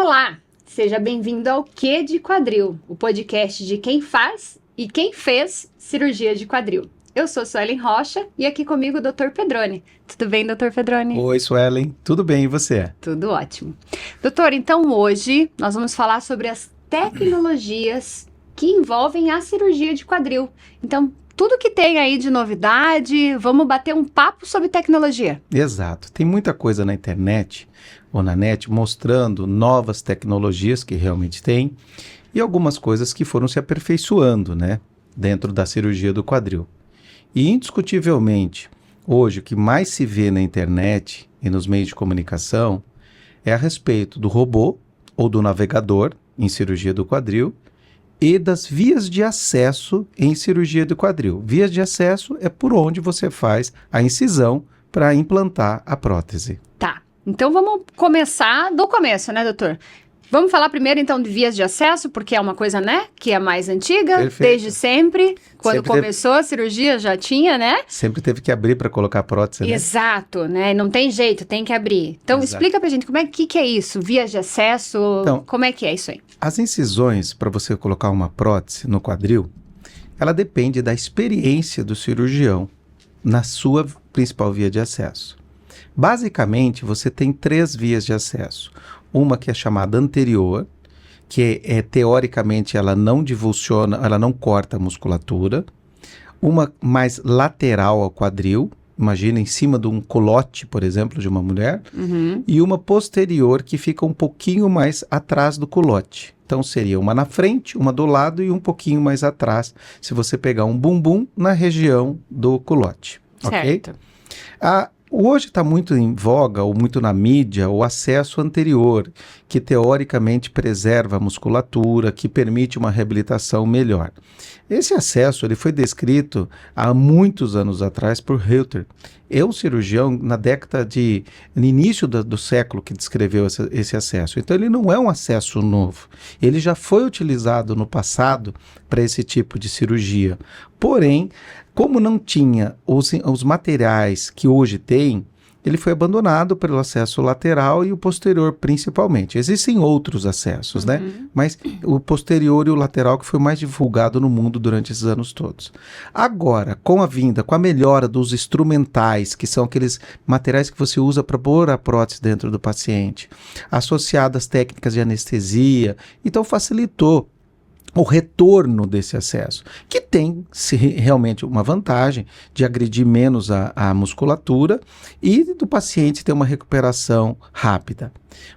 Olá, seja bem-vindo ao Q de Quadril, o podcast de quem faz e quem fez cirurgia de quadril. Eu sou Suelen Rocha e aqui comigo o Dr. Pedroni. Tudo bem, Dr. Pedroni? Oi, Suelen. Tudo bem, e você? Tudo ótimo. Doutor, então hoje nós vamos falar sobre as tecnologias que envolvem a cirurgia de quadril. Então, tudo que tem aí de novidade, vamos bater um papo sobre tecnologia. Exato. Tem muita coisa na internet ou na net mostrando novas tecnologias que realmente tem e algumas coisas que foram se aperfeiçoando, né, dentro da cirurgia do quadril. E indiscutivelmente, hoje o que mais se vê na internet e nos meios de comunicação é a respeito do robô ou do navegador em cirurgia do quadril e das vias de acesso em cirurgia do quadril. Vias de acesso é por onde você faz a incisão para implantar a prótese. Tá, então vamos começar do começo, né, doutor? Vamos falar primeiro, então, de vias de acesso, porque é uma coisa, né, que é mais antiga, Perfeito. Desde sempre. Quando Sempre começou a cirurgia já tinha, né? Sempre teve que abrir para colocar a prótese, né? Exato, né? Não tem jeito, tem que abrir. Então, Exato. explica pra gente como é que é isso, vias de acesso, Então, como é que é isso aí? As incisões para você colocar uma prótese no quadril, ela depende da experiência do cirurgião na sua principal via de acesso. Basicamente, você tem 3 vias de acesso. Uma que é chamada anterior, que teoricamente ela não divulsiona, ela não corta a musculatura. Uma mais lateral ao quadril, imagina em cima de um culote, por exemplo, de uma mulher. E uma posterior que fica um pouquinho mais atrás do culote. Então seria uma na frente, uma do lado e um pouquinho mais atrás, se você pegar um bumbum na região do culote. Certo. Ok? Hoje está muito em voga, ou muito na mídia, o acesso anterior, que teoricamente preserva a musculatura, que permite uma reabilitação melhor. Esse acesso ele foi descrito há muitos anos atrás por Reuter. É um cirurgião no início do século que descreveu esse acesso. Então ele não é um acesso novo. Ele já foi utilizado no passado para esse tipo de cirurgia. Porém, como não tinha os materiais que hoje tem, ele foi abandonado pelo acesso lateral e o posterior principalmente. Existem outros acessos, né? Mas o posterior e o lateral que foi mais divulgado no mundo durante esses anos todos. Agora, com a melhora dos instrumentais, que são aqueles materiais que você usa para pôr a prótese dentro do paciente, associadas às técnicas de anestesia, então facilitou o retorno desse acesso, que tem realmente uma vantagem de agredir menos a musculatura e do paciente ter uma recuperação rápida.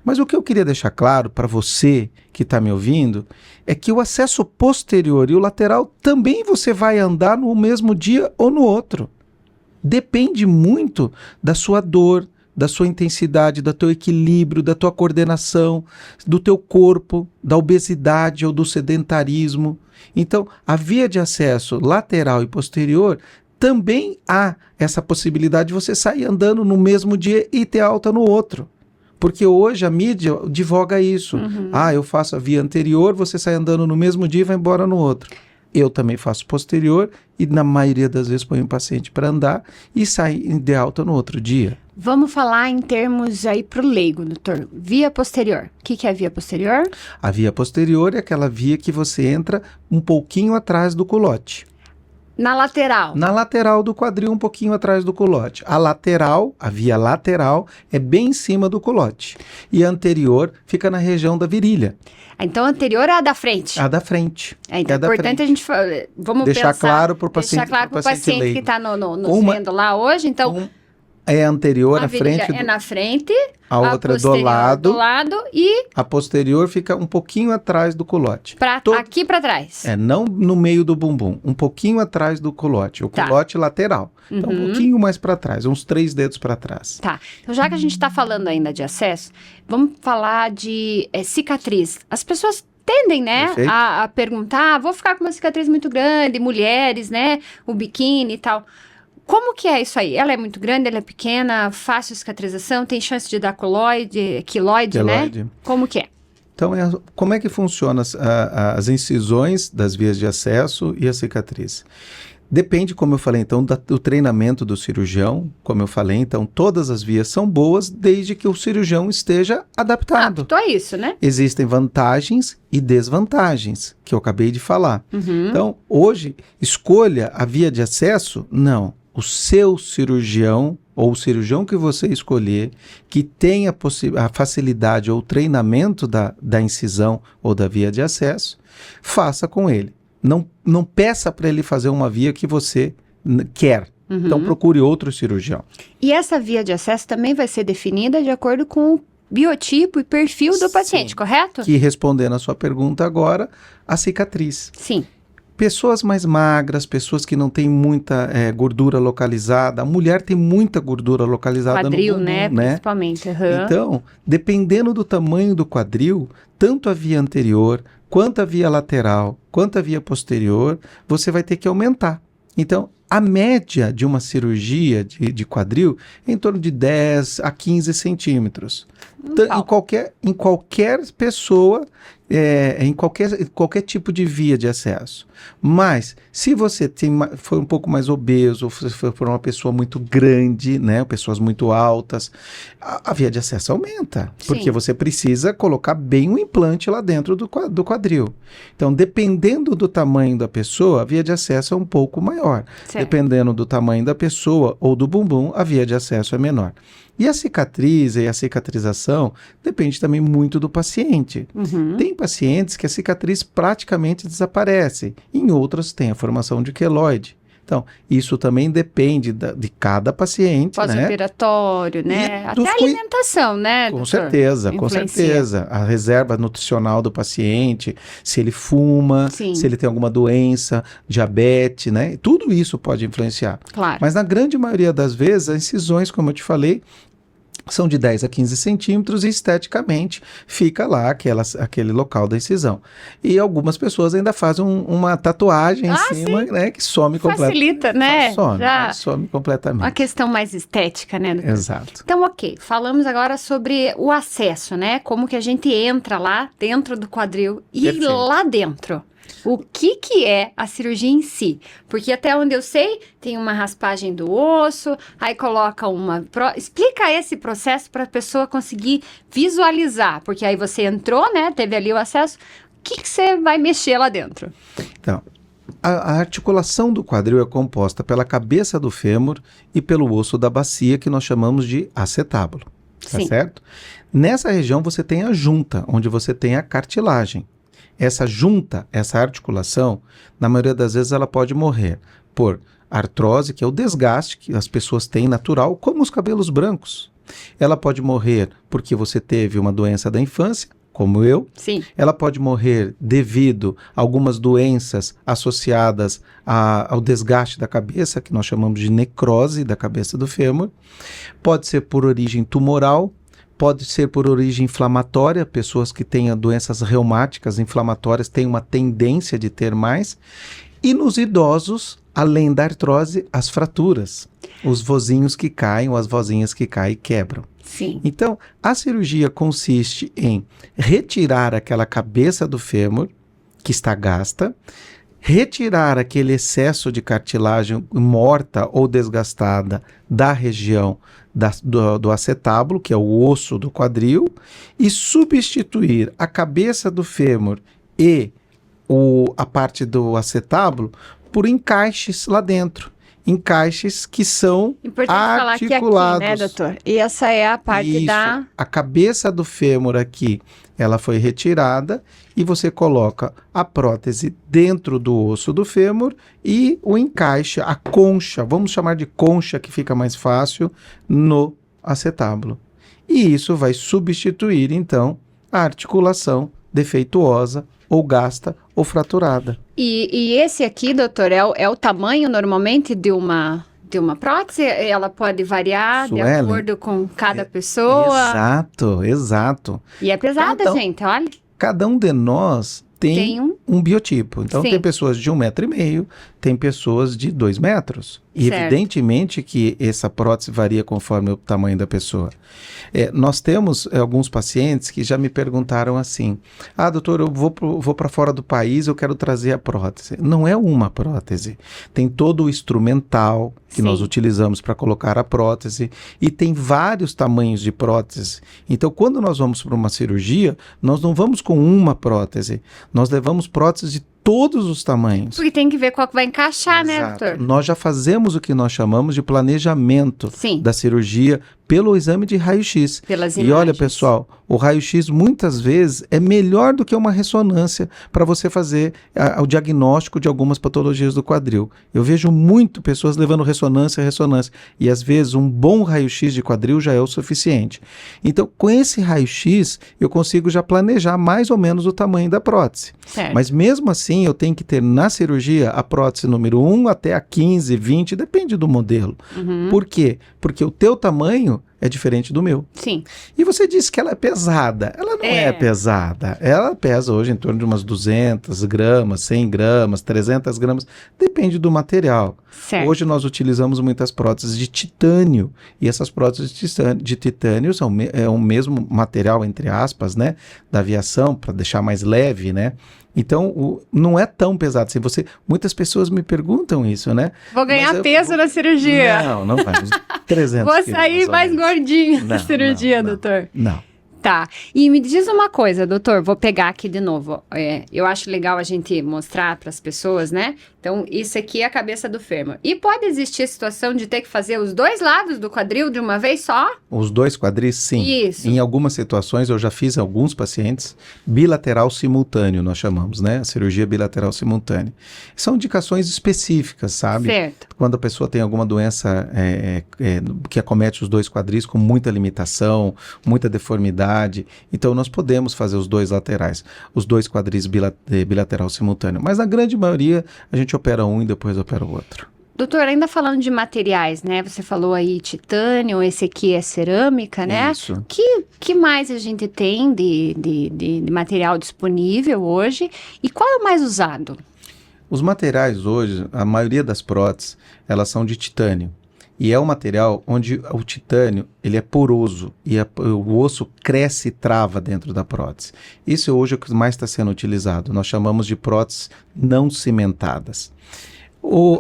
Mas o que eu queria deixar claro para você que está me ouvindo é que o acesso posterior e o lateral também você vai andar no mesmo dia ou no outro. Depende muito da sua dor, da sua intensidade, do teu equilíbrio, da tua coordenação, do teu corpo, da obesidade ou do sedentarismo. Então, a via de acesso lateral e posterior também há essa possibilidade de você sair andando no mesmo dia e ter alta no outro. Porque hoje a mídia divulga isso. Eu faço a via anterior, você sai andando no mesmo dia e vai embora no outro. Eu também faço posterior e na maioria das vezes ponho o paciente para andar e sai de alta no outro dia. Vamos falar em termos aí pro leigo, doutor. Via posterior. O que é a via posterior? A via posterior é aquela via que você entra um pouquinho atrás do culote. Na lateral? Na lateral do quadril, um pouquinho atrás do culote. A via lateral, é bem em cima do culote. E a anterior fica na região da virilha. Então, a anterior é a da frente? A da frente. Então, é importante a gente vamos deixar pensar, claro para o paciente, deixar claro para o paciente que está nos vendo lá hoje. Então, é anterior, a à frente. É na frente, a outra é do lado e a posterior fica um pouquinho atrás do culote. Aqui para trás. Não no meio do bumbum, um pouquinho atrás do culote. O culote lateral. Então, um pouquinho mais para trás, uns 3 dedos para trás. Tá. Então, já que a gente está falando ainda de acesso, vamos falar de cicatriz. As pessoas tendem, né, a perguntar, vou ficar com uma cicatriz muito grande, mulheres, né, o biquíni e tal. Como que é isso aí? Ela é muito grande, ela é pequena, fácil cicatrização, tem chance de dar quiloide, né? Como que é? Então, como é que funciona as incisões das vias de acesso e a cicatriz? Depende, como eu falei, então, do treinamento do cirurgião. Como eu falei, então, todas as vias são boas desde que o cirurgião esteja adaptado. Apto a isso, né? Existem vantagens e desvantagens, que eu acabei de falar. Então, hoje, escolha a via de acesso? Não. O seu cirurgião, ou o cirurgião que você escolher, que tenha a facilidade ou treinamento da incisão ou da via de acesso, faça com ele. Não peça para ele fazer uma via que você quer. Então, procure outro cirurgião. E essa via de acesso também vai ser definida de acordo com o biotipo e perfil do paciente, correto? Que, respondendo a sua pergunta agora, a cicatriz. Sim. Pessoas mais magras, pessoas que não têm muita gordura localizada. A mulher tem muita gordura localizada quadril, no bumbum, né? Principalmente. Então, dependendo do tamanho do quadril, tanto a via anterior, quanto a via lateral, quanto a via posterior, você vai ter que aumentar. Então, a média de uma cirurgia de quadril é em torno de 10 a 15 centímetros. Em qualquer pessoa, em qualquer tipo de via de acesso. Mas, se você foi um pouco mais obeso, ou se for uma pessoa muito grande, né, pessoas muito altas, a via de acesso aumenta. Sim. Porque você precisa colocar bem um implante lá dentro do quadril. Então, dependendo do tamanho da pessoa, a via de acesso é um pouco maior. Certo. Dependendo do tamanho da pessoa ou do bumbum, a via de acesso é menor. E a cicatriz e a cicatrização depende também muito do paciente. Tem pacientes que a cicatriz praticamente desaparece, em outras tem a formação de queloide. Então, isso também depende de cada paciente, pós-operatório, né? Até a alimentação, né, Com doutor? certeza, com certeza. A reserva nutricional do paciente, se ele fuma, Sim. se ele tem alguma doença, diabetes, né? Tudo isso pode influenciar. Claro. Mas na grande maioria das vezes, as incisões, como eu te falei, são de 10 a 15 centímetros e esteticamente fica lá aquele local da incisão. E algumas pessoas ainda fazem uma tatuagem em cima, né, que some completamente. Facilita, né? Some completamente. Uma questão mais estética, né, doutor? Exato. Então, ok, falamos agora sobre o acesso, né? Como que a gente entra lá dentro do quadril e Perfeito. lá dentro. O que é a cirurgia em si? Porque até onde eu sei, tem uma raspagem do osso, aí coloca Explica esse processo para a pessoa conseguir visualizar, porque aí você entrou, né, teve ali o acesso, o que você vai mexer lá dentro? Então, a articulação do quadril é composta pela cabeça do fêmur e pelo osso da bacia, que nós chamamos de acetábulo, tá certo? Nessa região você tem a junta, onde você tem a cartilagem. Essa junta, essa articulação, na maioria das vezes ela pode morrer por artrose, que é o desgaste que as pessoas têm natural, como os cabelos brancos. Ela pode morrer porque você teve uma doença da infância, como eu. Sim. Ela pode morrer devido a algumas doenças associadas ao desgaste da cabeça, que nós chamamos de necrose da cabeça do fêmur. Pode ser por origem tumoral. Pode ser por origem inflamatória, pessoas que tenham doenças reumáticas inflamatórias têm uma tendência de ter mais. E nos idosos, além da artrose, as fraturas, os vozinhos que caem ou as vozinhas que caem e quebram. Sim. Então, a cirurgia consiste em retirar aquela cabeça do fêmur, que está gasta, retirar aquele excesso de cartilagem morta ou desgastada da região do acetábulo, que é o osso do quadril, e substituir a cabeça do fêmur e a parte do acetábulo por encaixes lá dentro. Encaixes que são articulados. Importante falar que aqui, né, doutor? E essa é a parte A cabeça do fêmur aqui, ela foi retirada e você coloca a prótese dentro do osso do fêmur e o encaixe, a concha, vamos chamar de concha que fica mais fácil, no acetábulo. E isso vai substituir, então, a articulação defeituosa ou gasta ou fraturada. E esse aqui, doutor, é o tamanho normalmente de uma prótese? Ela pode variar de acordo com cada pessoa? Exato. E é pesada, gente, olha. Cada um de nós tem um biotipo. Então, tem pessoas de 1,5 m, tem pessoas de 2 metros. E evidentemente que essa prótese varia conforme o tamanho da pessoa. Nós temos alguns pacientes que já me perguntaram assim, doutor, eu vou para fora do país, eu quero trazer a prótese. Não é uma prótese. Tem todo o instrumental que nós utilizamos para colocar a prótese e tem vários tamanhos de prótese. Então, quando nós vamos para uma cirurgia, nós não vamos com uma prótese, nós levamos próteses de todos os tamanhos. Porque tem que ver qual que vai encaixar, né, doutor? Nós já fazemos o que nós chamamos de planejamento da cirurgia pelo exame de raio-x. E olha, pessoal, o raio-x muitas vezes é melhor do que uma ressonância para você fazer o diagnóstico de algumas patologias do quadril. Eu vejo muito pessoas levando ressonância, e às vezes um bom raio-x de quadril já é o suficiente. Então, com esse raio-x, eu consigo já planejar mais ou menos o tamanho da prótese. Mas mesmo assim, eu tenho que ter na cirurgia a prótese número 1 até a 15, 20, depende do modelo. Por quê? Porque o teu tamanho é diferente do meu. Sim. E você disse que ela é pesada. Ela não é pesada. Ela pesa hoje em torno de umas 200 gramas, 100 gramas, 300 gramas. Depende do material. Certo. Hoje nós utilizamos muitas próteses de titânio. E essas próteses de titânio são o mesmo material, entre aspas, né, da aviação, para deixar mais leve, né? Então, não é tão pesado assim. Muitas pessoas me perguntam isso, né? Vou ganhar peso na cirurgia. Não vai. Uns 300 Vou sair mais gordinho na cirurgia, doutor. Não. Tá. E me diz uma coisa, doutor, vou pegar aqui de novo. Eu acho legal a gente mostrar para as pessoas, né? Então, isso aqui é a cabeça do fêmur. E pode existir a situação de ter que fazer os dois lados do quadril de uma vez só? Os dois quadris, sim. Isso. Em algumas situações, eu já fiz alguns pacientes bilateral simultâneo, nós chamamos, né? A cirurgia bilateral simultânea. São indicações específicas, sabe? Certo. Quando a pessoa tem alguma doença que acomete os dois quadris com muita limitação, muita deformidade, então nós podemos fazer os dois laterais, os dois quadris bilateral simultâneo. Mas na grande maioria, a gente opera um e depois opera o outro. Doutor, ainda falando de materiais, né? Você falou aí titânio, esse aqui é cerâmica, né? Isso. Que mais a gente tem de material disponível hoje? E qual é o mais usado? Os materiais hoje, a maioria das próteses, elas são de titânio. E é um material onde o titânio ele é poroso e o osso cresce e trava dentro da prótese. Isso hoje é o que mais está sendo utilizado. Nós chamamos de próteses não cimentadas.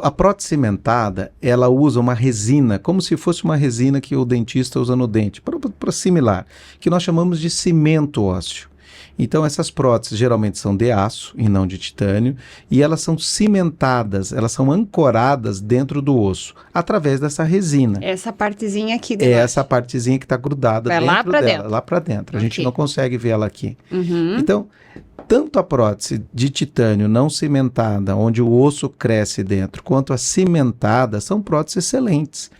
A prótese cimentada, ela usa uma resina, como se fosse uma resina que o dentista usa no dente, para similar, que nós chamamos de cimento ósseo. Então, essas próteses geralmente são de aço e não de titânio, e elas são cimentadas, elas são ancoradas dentro do osso, através dessa resina. Essa partezinha aqui de baixo. Essa partezinha que está grudada dentro dela, lá para dentro. A gente não consegue ver ela aqui. Então, tanto a prótese de titânio não cimentada, onde o osso cresce dentro, quanto a cimentada, são próteses excelentes.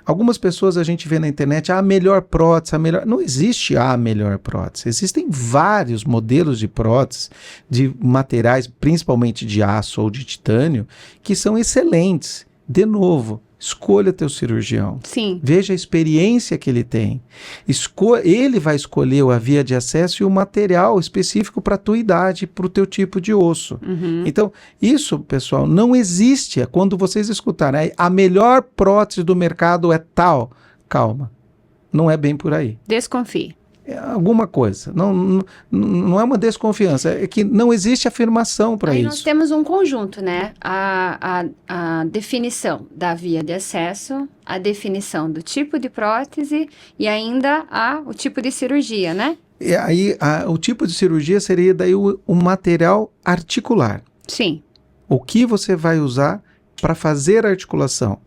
Algumas pessoas a gente vê na internet, a melhor prótese, Não existe a melhor prótese. Existem vários modelos de prótese, de materiais, principalmente de aço ou de titânio, que são excelentes. De novo, escolha teu cirurgião. Sim. Veja a experiência que ele tem. Ele vai escolher a via de acesso e o material específico para a tua idade, para o teu tipo de osso. Então, isso, pessoal, não existe. Quando vocês escutarem, a melhor prótese do mercado é tal. Calma, não é bem por aí. Desconfie. É alguma coisa. Não é uma desconfiança, é que não existe afirmação para isso. Aí nós temos um conjunto, né? A definição da via de acesso, a definição do tipo de prótese e ainda o tipo de cirurgia, né? E aí o tipo de cirurgia seria daí o material articular. Sim. O que você vai usar para fazer a articulação?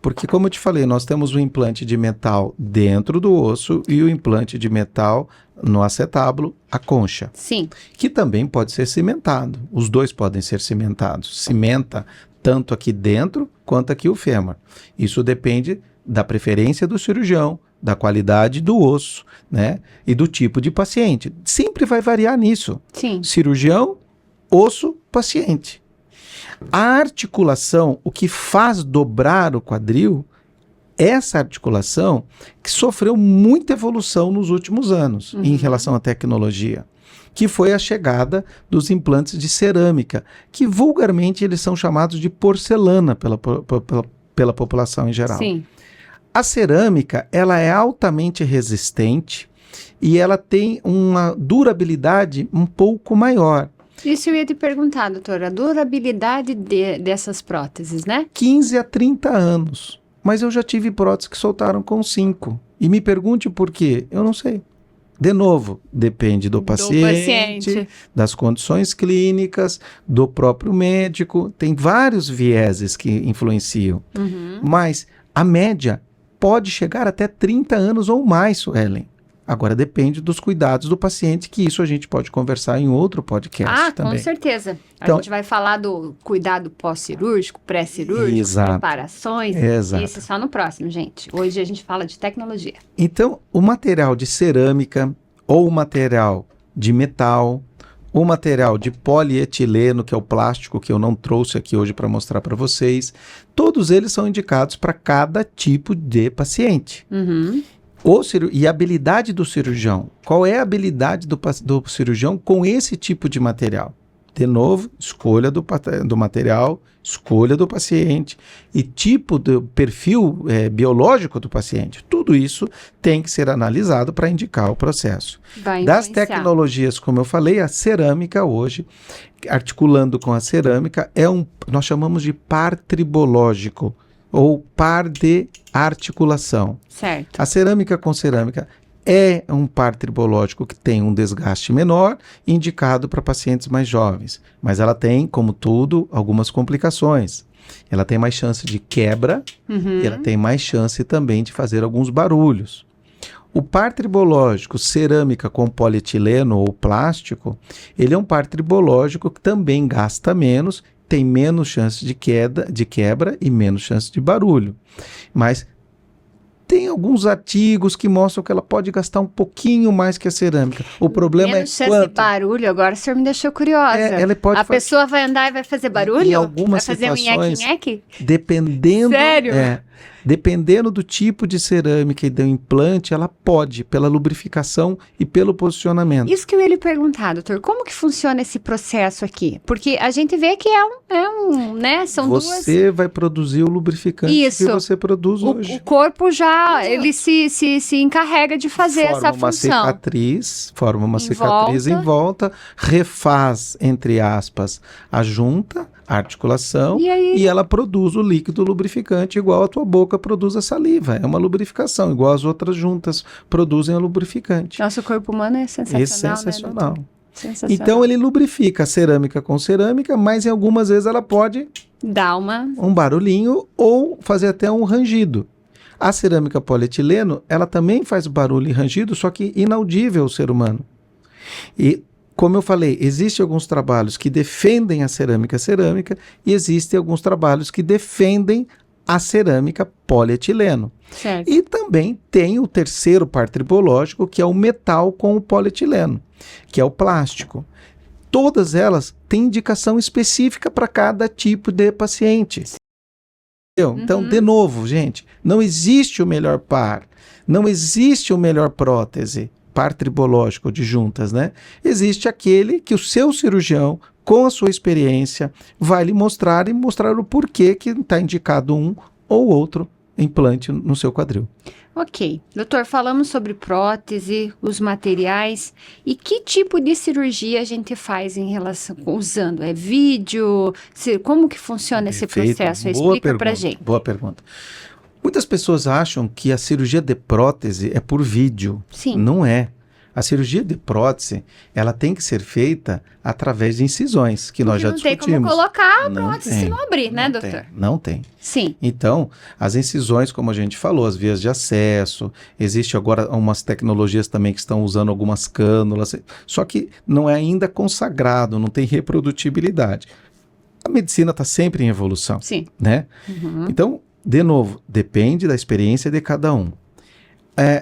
Porque, como eu te falei, nós temos o implante de metal dentro do osso e o implante de metal no acetábulo, a concha. Sim. Que também pode ser cimentado. Os dois podem ser cimentados. Cimenta tanto aqui dentro quanto aqui o fêmur. Isso depende da preferência do cirurgião, da qualidade do osso, né? E do tipo de paciente. Sempre vai variar nisso. Sim. Cirurgião, osso, paciente. A articulação, o que faz dobrar o quadril, essa articulação que sofreu muita evolução nos últimos anos em relação à tecnologia. que foi a chegada dos implantes de cerâmica, que vulgarmente eles são chamados de porcelana pela população em geral. Sim. A cerâmica, ela é altamente resistente e ela tem uma durabilidade um pouco maior. Isso eu ia te perguntar, doutora, a durabilidade dessas próteses, né? 15 a 30 anos. Mas eu já tive próteses que soltaram com 5. E me pergunte por quê? Eu não sei. De novo, depende do paciente, das condições clínicas, do próprio médico. Tem vários vieses que influenciam. Mas a média pode chegar até 30 anos ou mais, Suelen. Agora depende dos cuidados do paciente, que isso a gente pode conversar em outro podcast também. Com certeza. Então, a gente vai falar do cuidado pós-cirúrgico, pré-cirúrgico, preparações. Exato. Isso só no próximo, gente. Hoje a gente fala de tecnologia. Então, o material de cerâmica, ou o material de metal, o material de polietileno, que é o plástico que eu não trouxe aqui hoje para mostrar para vocês, todos eles são indicados para cada tipo de paciente. E a habilidade do cirurgião. Qual é a habilidade do cirurgião com esse tipo de material? De novo, escolha do material, escolha do paciente e tipo do perfil biológico do paciente. Tudo isso tem que ser analisado para indicar o processo. Das tecnologias, como eu falei, a cerâmica hoje, articulando com a cerâmica, nós chamamos de par tribológico, ou par de articulação. Certo. A cerâmica com cerâmica é um par tribológico que tem um desgaste menor, indicado para pacientes mais jovens. Mas ela tem, como tudo, algumas complicações. Ela tem mais chance de quebra e ela tem mais chance também de fazer alguns barulhos. O par tribológico cerâmica com polietileno ou plástico, ele é um par tribológico que também gasta menos, tem menos chance de quebra e menos chance de barulho. Mas tem alguns artigos que mostram que ela pode gastar um pouquinho mais que a cerâmica. O problema menos chance de barulho, agora o senhor me deixou curiosa. A pessoa vai andar e vai fazer barulho? Em algumas vai fazer situações, nheque-nheque? Dependendo... Sério? Dependendo do tipo de cerâmica e do implante, ela pode, pela lubrificação e pelo posicionamento. Isso que eu ia lhe perguntar, doutor, como que funciona esse processo aqui? Porque a gente vê que né, são Você vai produzir o lubrificante que você produz hoje. O corpo já, ele se encarrega de fazer essa função. Forma uma cicatriz em volta, refaz, entre aspas, a junta, a articulação, e ela produz o líquido lubrificante igual a tua boca produz a saliva. É uma lubrificação, igual as outras juntas produzem a lubrificante. Nosso corpo humano é sensacional. É sensacional. Né, sensacional. Então ele lubrifica a cerâmica com cerâmica, mas em algumas vezes ela pode dar um barulhinho ou fazer até um rangido. A cerâmica polietileno, ela também faz barulho e rangido, só que inaudível ao ser humano. E como eu falei, existem alguns trabalhos que defendem a cerâmica e existem alguns trabalhos que defendem a cerâmica polietileno. Certo. E também tem o terceiro par tribológico, que é o metal com o polietileno, que é o plástico. Todas elas têm indicação específica para cada tipo de paciente. Então, de novo, gente, não existe o melhor par, não existe o melhor prótese, par tribológico de juntas, né? Existe aquele que o seu cirurgião, com a sua experiência, vai lhe mostrar e mostrar o porquê que está indicado um ou outro implante no seu quadril. Ok. Doutor, falamos sobre prótese, os materiais e que tipo de cirurgia a gente faz em relação, usando? É vídeo? Como que funciona esse processo? Explica pra gente. Boa pergunta. Muitas pessoas acham que a cirurgia de prótese é por vídeo. Sim. Não é. A cirurgia de prótese, ela tem que ser feita através de incisões, que nós já discutimos. Não tem como colocar a prótese se não abrir, né, doutor? Não tem. Sim. Então, as incisões, como a gente falou, as vias de acesso, existe agora umas tecnologias também que estão usando algumas cânulas, só que não é ainda consagrado, não tem reprodutibilidade. A medicina está sempre em evolução. Sim. Né? Então, de novo, depende da experiência de cada um.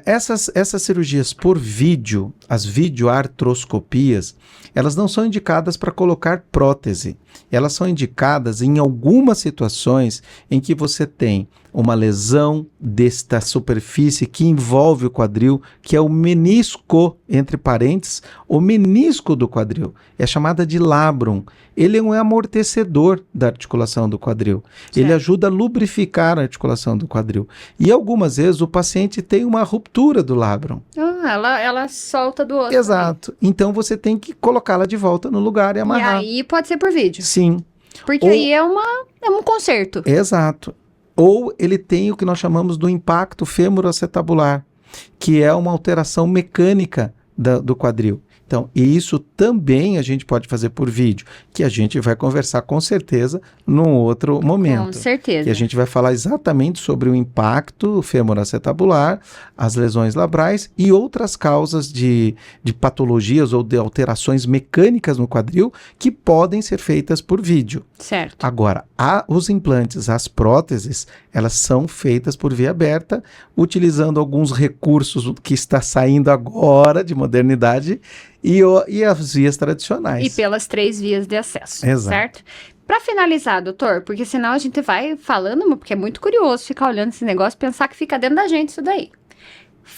Essas cirurgias por vídeo, as videoartroscopias, elas não são indicadas para colocar prótese. Elas são indicadas em algumas situações em que você tem uma lesão desta superfície que envolve o quadril, que é o menisco, entre parênteses, o menisco do quadril. É chamada de labrum. Ele é um amortecedor da articulação do quadril. Certo. Ele ajuda a lubrificar a articulação do quadril. E algumas vezes o paciente tem uma ruptura do labrum. Ela solta do osso. Exato. Então você tem que colocá-la de volta no lugar e amarrar. E aí pode ser por vídeo. Sim. Porque aí é um conserto. Exato. Ou ele tem o que nós chamamos do impacto fêmuro-acetabular, que é uma alteração mecânica do quadril. Então, isso também a gente pode fazer por vídeo, que a gente vai conversar com certeza num outro momento. Com certeza. Que a gente vai falar exatamente sobre o impacto femoroacetabular, as lesões labrais e outras causas de patologias ou de alterações mecânicas no quadril que podem ser feitas por vídeo. Certo. Agora, os implantes, as próteses, elas são feitas por via aberta, utilizando alguns recursos que está saindo agora de modernidade e as vias tradicionais. E pelas 3 vias de acesso. Exato. Certo? Para finalizar, doutor, porque senão a gente vai falando, porque é muito curioso ficar olhando esse negócio e pensar que fica dentro da gente isso daí.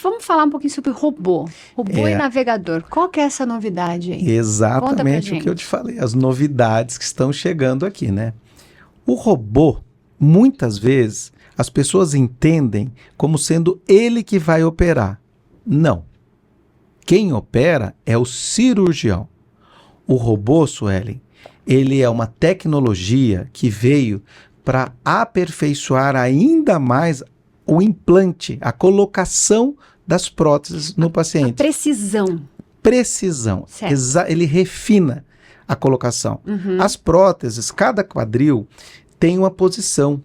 Vamos falar um pouquinho sobre robô e navegador. Qual que é essa novidade aí? Exatamente o que eu te falei, as novidades que estão chegando aqui, né? O robô, muitas vezes, as pessoas entendem como sendo ele que vai operar. Não. Quem opera é o cirurgião. O robô, Suelen, ele é uma tecnologia que veio para aperfeiçoar ainda mais o implante, a colocação das próteses no paciente. Precisão. Ele refina a colocação. As próteses, cada quadril tem uma posição.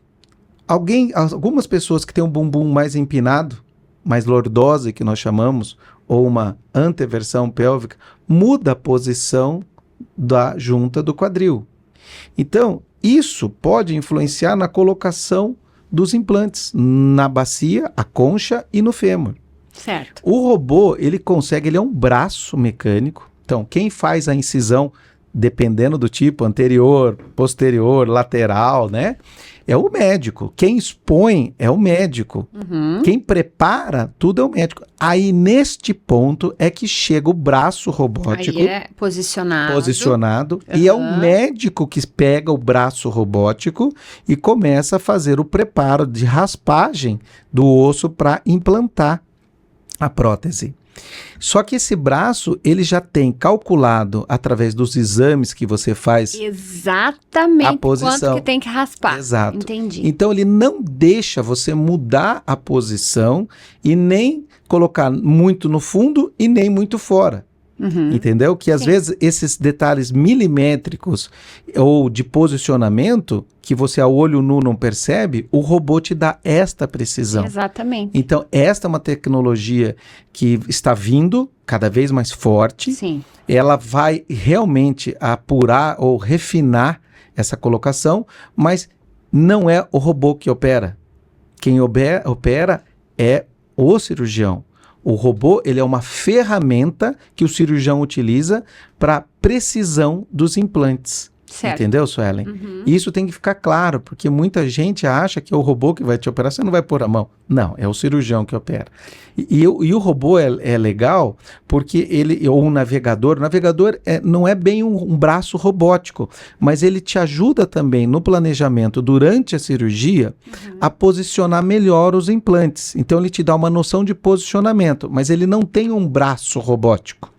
Algumas pessoas que têm um bumbum mais empinado, mais lordose, que nós chamamos, ou uma anteversão pélvica, muda a posição da junta do quadril. Então, isso pode influenciar na colocação dos implantes, na bacia, a concha e no fêmur. Certo. O robô, ele é um braço mecânico. Então, quem faz a incisão, dependendo do tipo, anterior, posterior, lateral, né? É o médico. Quem expõe é o médico. Quem prepara tudo é o médico. Aí, neste ponto, é que chega o braço robótico. Aí é posicionado. E é o médico que pega o braço robótico e começa a fazer o preparo de raspagem do osso para implantar a prótese. Só que esse braço, ele já tem calculado, através dos exames que você faz, exatamente a posição. Quanto que tem que raspar. Exato. Entendi. Então, ele não deixa você mudar a posição e nem colocar muito no fundo e nem muito fora. Entendeu? Que às vezes esses detalhes milimétricos ou de posicionamento que você a olho nu não percebe, o robô te dá esta precisão. Exatamente. Então, esta é uma tecnologia que está vindo cada vez mais forte. Sim. Ela vai realmente apurar ou refinar essa colocação, mas não é o robô que opera. Quem opera é o cirurgião. O robô, ele é uma ferramenta que o cirurgião utiliza para precisão dos implantes. Certo. Entendeu, Suelen? Isso tem que ficar claro, porque muita gente acha que é o robô que vai te operar, você não vai pôr a mão. Não, é o cirurgião que opera. E o robô é legal porque ou um navegador, não é bem um braço robótico, mas ele te ajuda também no planejamento durante a cirurgia a posicionar melhor os implantes. Então ele te dá uma noção de posicionamento, mas ele não tem um braço robótico.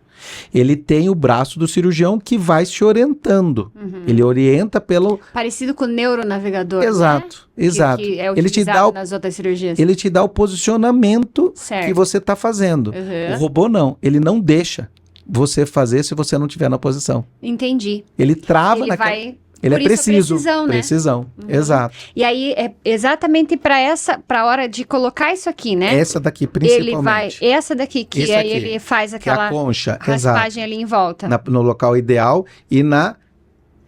Ele tem o braço do cirurgião que vai se orientando. Ele orienta pelo... Parecido com o neuronavegador, exato, né? Exato. Que é utilizado nas outras cirurgias. Ele te dá o posicionamento que você está fazendo. O robô não. Ele não deixa você fazer se você não estiver na posição. Entendi. Ele trava naquela... Ele é preciso. Precisão, né? Exato. E aí, é exatamente para a hora de colocar isso aqui, né? Essa daqui, principalmente. Essa daqui, que aí ele faz aquela concha, raspagem ali em volta. No local ideal e na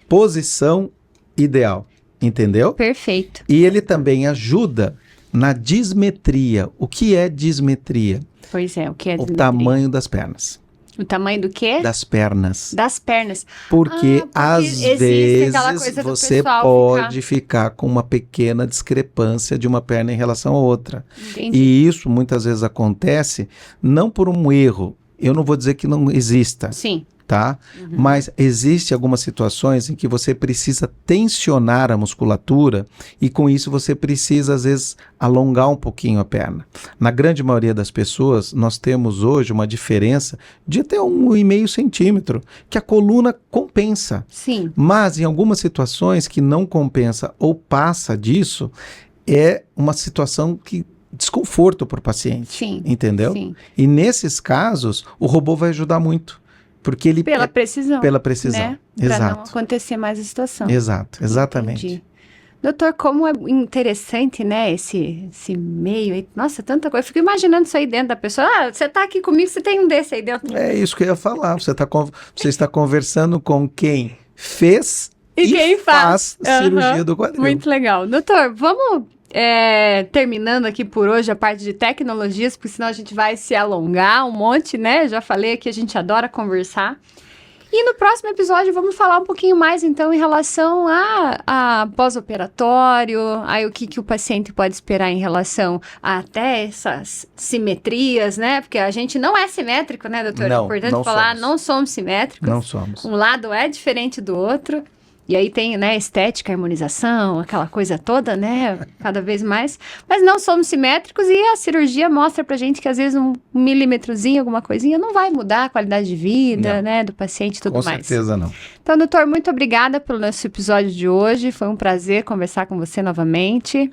posição ideal. Entendeu? Perfeito. E ele também ajuda na dismetria. O que é dismetria? Pois é, o que é dismetria? O tamanho das pernas. O tamanho do quê? Das pernas. Das pernas. Porque às vezes coisa você pode ficar com uma pequena discrepância de uma perna em relação à outra. Entendi. E isso muitas vezes acontece não por um erro. Eu não vou dizer que não exista. Sim. Tá? Mas existe algumas situações em que você precisa tensionar a musculatura e com isso você precisa às vezes alongar um pouquinho a perna. Na grande maioria das pessoas nós temos hoje uma diferença de até 1,5 centímetro que a coluna compensa. Sim. Mas em algumas situações que não compensa ou passa disso, é uma situação que desconforto para o paciente. Sim. Entendeu? Sim. E nesses casos o robô vai ajudar muito. Porque ele pela precisão. Pela precisão, né? exato. Para não acontecer mais a situação. Exato, exatamente. Entendi. Doutor, como é interessante, né, esse meio. Nossa, tanta coisa. Eu fico imaginando isso aí dentro da pessoa. Ah, você tá aqui comigo, você tem um desse aí dentro. É isso que eu ia falar. Você está conversando com quem fez e quem faz cirurgia do quadril. Muito legal. Doutor, vamos terminando aqui por hoje a parte de tecnologias, porque senão a gente vai se alongar um monte, né? Já falei que a gente adora conversar. E no próximo episódio vamos falar um pouquinho mais, então, em relação a pós-operatório, aí o que o paciente pode esperar em relação a até essas simetrias, né? Porque a gente não é simétrico, né, doutor? Não, é importante não falar, somos. não somos simétricos. Não somos. Um lado é diferente do outro. E aí tem, né, estética, harmonização, aquela coisa toda, né, cada vez mais. Mas não somos simétricos e a cirurgia mostra pra gente que às vezes um milímetrozinho, alguma coisinha, não vai mudar a qualidade de vida, Não. né, do paciente e tudo mais. Com certeza não. Então, doutor, muito obrigada pelo nosso episódio de hoje. Foi um prazer conversar com você novamente.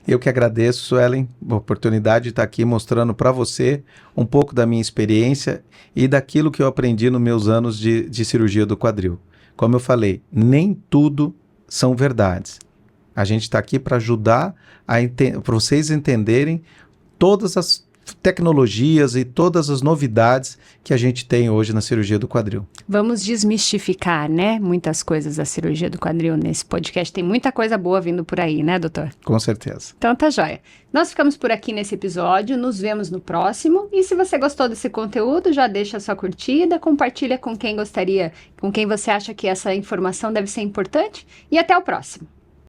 Eu que agradeço, Suelen, a oportunidade de estar aqui mostrando para você um pouco da minha experiência e daquilo que eu aprendi nos meus anos de cirurgia do quadril. Como eu falei, nem tudo são verdades. A gente está aqui para ajudar para vocês entenderem todas as tecnologias e todas as novidades que a gente tem hoje na cirurgia do quadril. Vamos desmistificar, né, muitas coisas da cirurgia do quadril nesse podcast. Tem muita coisa boa vindo por aí, né, doutor? Com certeza. Então tá joia. Nós ficamos por aqui nesse episódio, nos vemos no próximo. E se você gostou desse conteúdo, já deixa a sua curtida, compartilha com quem gostaria, com quem você acha que essa informação deve ser importante. E até o próximo.